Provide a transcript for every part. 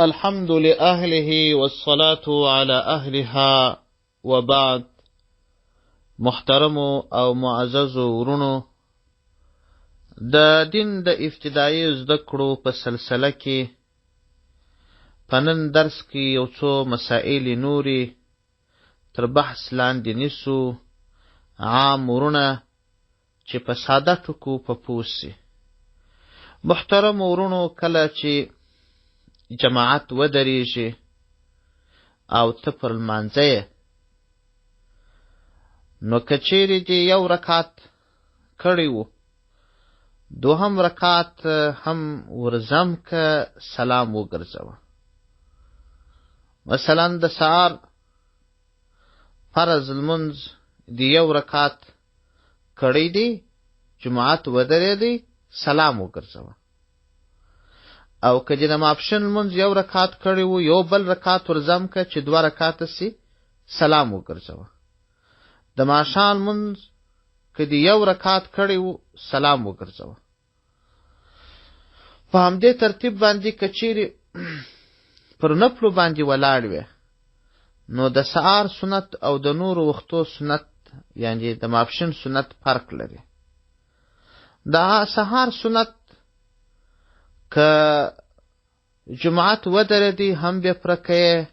الحمد لأهله والصلاة على أهلها وبعد. محترم او معزز ورونو، د دین د ابتدایي زده کړو په سلسله کې په نن درس کې یو څو مسائل نوري تر بحث لاندې نیسو. عام ورونه چې په ساده ټکو په پوسي. محترم ورونو، کله چې جماعت ودرېږي او ته پر لمانځه نو که چیرې دې یو رکعت کړی و، دوهم رکعت هم ورځم که سلام وګرځوه. مثلا د سهار فرض لمونځ د یو رکعت کړی دی، جماعت ودرېدی، سلام وګرځوه. او که د ماپښین لمونځ یو رکعت کړی و، یو بل رکعت ورځم که چې دوه رکعته سي، سلام وګرځوه. د ماښام لمونځ که د یو رکعت کړی و، سلام وګرځوه. په همدې ترتیب باندې که چیرې پر نفلو باندې ولاړ وې، نو د سهار سنت او د نورو وختو سنت، یعنی د ماپښین سنت فرق لري. د سهار سنت که جماعت ودرېدی هم بیا پوره کوې،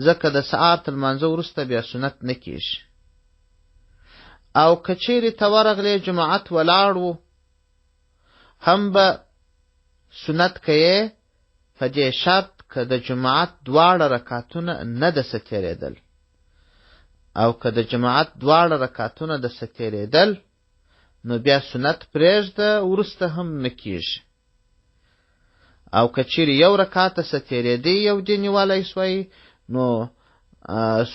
ځکه د سهار تر لمانځه وروسته بیا سنت نه کېږي. او که چیرې ته ورغلې جماعت ولاړ و، هم به سنت کوې، په دې شرط که د جماعت دواړه رکعتونه نه دسه تېرېدل. او که د جماعت دواړه رکعتونه دسه تېرېدل، نو بیا سنت پرېږده، وروسته هم نه کېږي. او که چیرې یو رکعت دسه تېرېدی، یو دې نیولی سوی، نو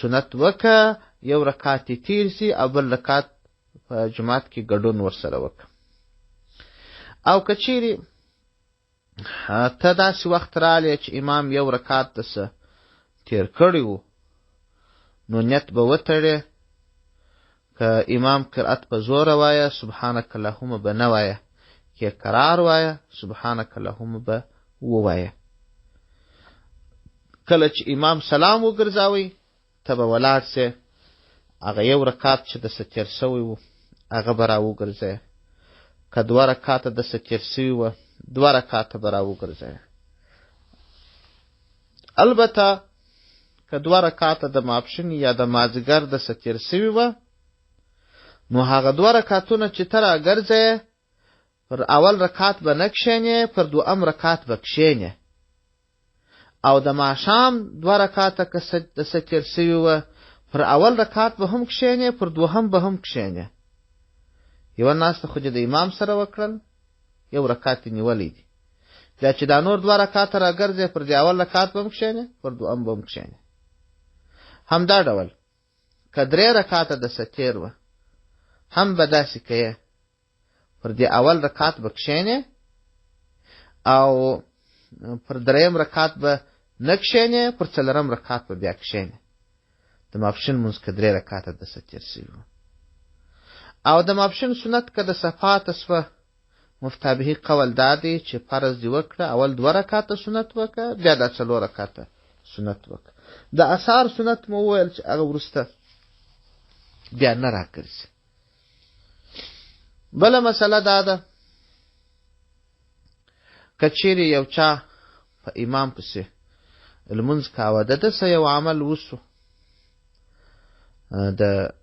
سنت وکه، یو رکعت یې تیر سي او بل رکعت په جماعت کې ګډون ورسره وکه. او که چیرې ته داسې وخت رالی چې امام یو رکعت دسه تیر کړی و، نو نیت به وتړې. که امام قرأت په زوره وایه، سبحانک اللهم به نه وایه، که قرار وایه، سبحانک اللهم به ووایه. کله چې امام سلام وګرځاوی، ته به ولاړ سې، هغه یو رکعت چې دسه تیر سوی و، هغه به راوګرځوې. که دوه رکعته دسه تیر سوي وه، دوه رکعته به راوګرځوې. البته که دوه رکعته د ماپښین یا د مازدیګر دسه تیر سوي وه، نو هغه دوه رکعتونه چې ته راګرځې، پر اول رکعت به نه کښېنې، پر دوهم رکعت به کښېنې. او د ماښام دوه رکعته که دسه تیر سوي وه، پر اول رکعت به هم کښېنې، پر دوهم به هم کښېنې. یوه ناسته خو د امام سره وکړل، یو رکعت یې نیولی دی. بیا چې دا نور دوه رکعته راګرځې، پر د اول رکعت به هم کښېنې، پر دوهم به هم کښېنې. همدا ډول که درې رکعته دسه تیر وه، هم به داسې کوې، پر د اول رکعت به کښېنې، او پر دریم رکعت به نه کښېنې، پر څلورم رکعت به بیا کښېنې. د ماپښین لمونځ که درې رکعته دسه تیر سوي وه. او د ماپښین سنت که د صفاته سوه، مفتابهي قول دا دی چې فرض دې وکړه، اول دوه رکعته سنت وکړه، بیا دا څلور رکعته سنت وکړه. د اثار سنت مو وویل چې هغه وروسته بیا نه راګرځي. بله مسله دا ده، که چیرې یو چا په امام پسې لمونځ کاوه، د دسه یو عمل وسو، د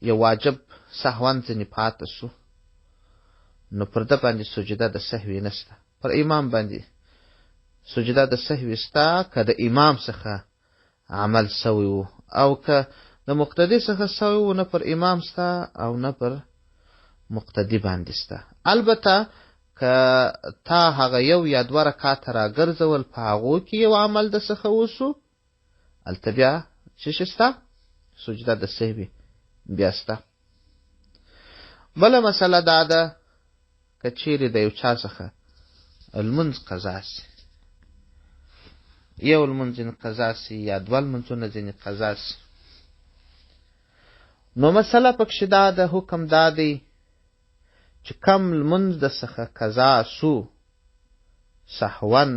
یو واجب سهوان ځینې پاته سو، نو پر ده باندې سجده د سهوی نسته. پر امام باندې سجده د سهوی سته، که د امام څخه عمل سوی و. او که د مقتدي څخه سوی و، نه پر امام سته او نه پر مقتدي باندې سته. البته که تا هغه یو یا دوه رکعته راګرځول، په هغو کې یو عمل د څخه وسو، هلته بیا څه شی سته؟ سجده د سهوی بیا سته. بله مسله دا ده، که چیرې د یو چا څخه لمونځ قضا سي، یو لمونځ ځینې قضا سي یا دوه لمونځونه ځینې قضا سي، نو مسله پکښې دا ده، حکم دا دی چې کم لمونځ د څخه قضا سو سهون،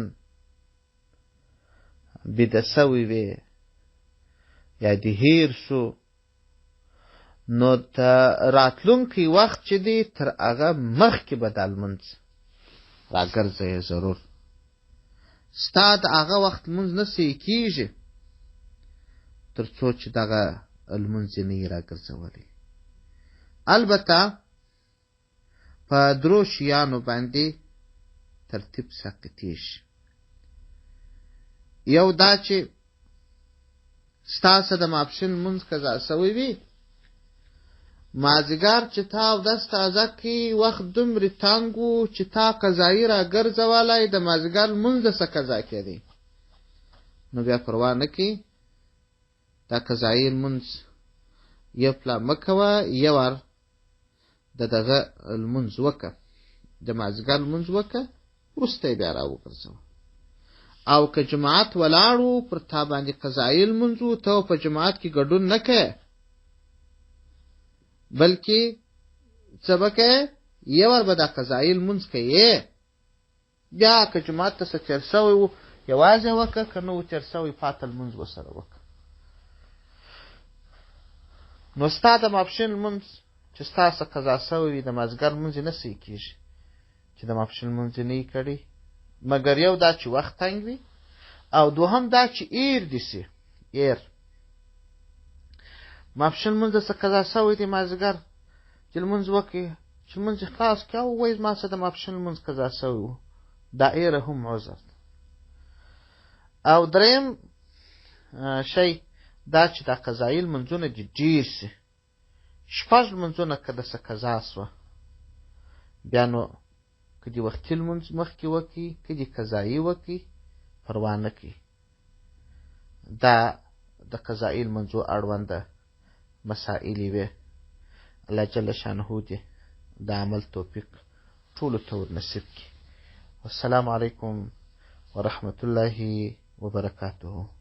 بیده سوی وی یا دې هیر سو، نو د راتلونکي وخت چې دی تر هغه مخکې به دا لمونځ راګرځوې ضرور. ستا د هغه وخت لمونځ نه صحیح کېږي تر څو چې دغه لمونځ یې نه یې راګرځولی. البته په درو شیانو باندې ترتیب ساقطېږي. یو دا چې ستاسو د ماپښین لمونځ قضا سوی وي، مازدیګر چې تا اودس تازه کړي وخت دومره تنګ و چې تا قضایي راګرځولی، د مازدیګر لمونځ دسه قضا کېدی، نو بیا پروا نه کوي، دا قضایي لمونځ یو پلا مه کوه، یو وار د دغه لمونځ وکړه، د مازدیګر لمونځ وکړه، وروسته یې بیا راوګرځوه. او که جماعت ولاړ و پر تا باندې قضایي لمونځ و، ته په جماعت کې ګډون نه کوې، بلکې څه به کوې، یو وار به دا قضایي لمونځ کوې، بیا که جماعت ته څه تېر سوی و یوازې وکړه، که نه و تېر سوی پاته لمونځ ورسره وکړه. نو ستا د ماپښین لمونځ چې ستا څه قضا سوی وي، د مازدیګر لمونځ یې نه صحیح کېږي چې د ماپښین لمونځ یې نه یې کړی، مګر یو دا چې وخت تنګ وي، او دوهم دا چې ایر دي سي ایر ماپښین لمونځ دسه قضا سوی دی، مازدیګر چې لمونځ وکړې، چې لمونځ یې خلاص کړه او ووایي زما څه د ماپښین لمونځ قضا سوی و، دا ایره هم عذر ده. او دریم شی دا چې دا قضایي لمونځونه دي ډېر سي، شپږ لمونځونه که دسه قضا سوه، بیا نو که دې وختي لمونځ مخکې وکړي، که دې قضایي وکړي، پروا نه کوي. دا د قضایي لمونځو اړونده مسائلې وې. الله جل شانه دې د عمل توفیق ټولو ته ور نصیب کړي. والسلام علیکم ورحمة الله وبرکاته.